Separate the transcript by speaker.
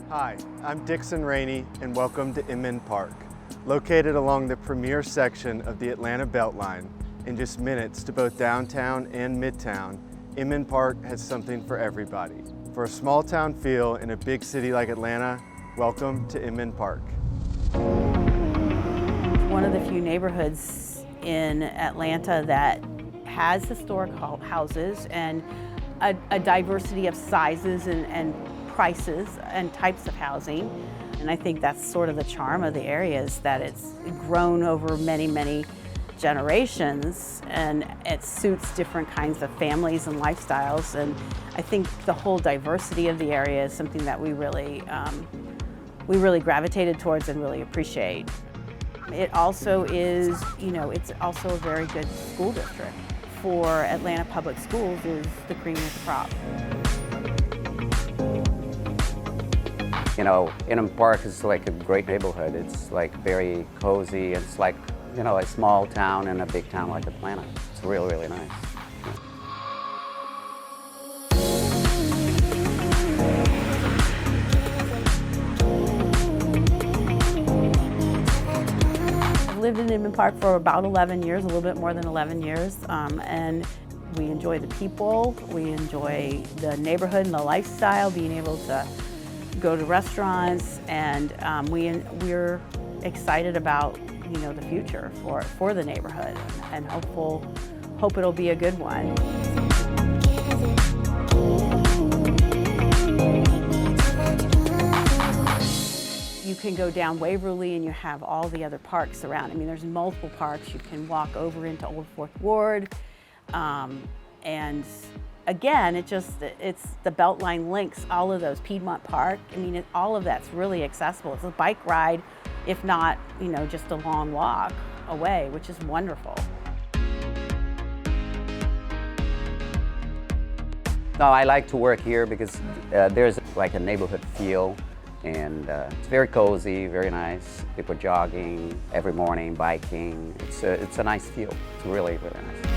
Speaker 1: Hi, I'm Dixon Rainey and welcome to Inman Park. Located along the premier section of the Atlanta Beltline, in just minutes to both downtown and midtown, Inman Park has something for everybody. For a small town feel in a big city like Atlanta, welcome to Inman Park.
Speaker 2: One of the few neighborhoods in Atlanta that has historic houses and a diversity of sizes and prices and types of housing. And I think that's sort of the charm of the area, is that it's grown over many, many generations, and it suits different kinds of families and lifestyles. And I think the whole diversity of the area is something that we really gravitated towards and really appreciate. It also is, it's also a very good school district. For Atlanta Public Schools, is the cream of the crop.
Speaker 3: Inman Park is like a great neighborhood. It's like very cozy. It's like, a small town in a big town like Atlanta. It's really, really nice.
Speaker 2: I've lived in Inman Park for about 11 years, a little bit more than 11 years, and we enjoy the people, we enjoy the neighborhood and the lifestyle, being able to go to restaurants, and we're excited about the future for the neighborhood, and hope it'll be a good one. You can go down Waverly and you have all the other parks around. I mean, there's multiple parks. You can walk over into Old Fourth Ward, and again, it's the Beltline links all of those. Piedmont Park, I mean, all of that's really accessible. It's a bike ride, if not, just a long walk away, which is wonderful.
Speaker 3: No, I like to work here because there's like a neighborhood feel, and it's very cozy, very nice. People jogging every morning, biking. It's a nice feel. It's really, really nice.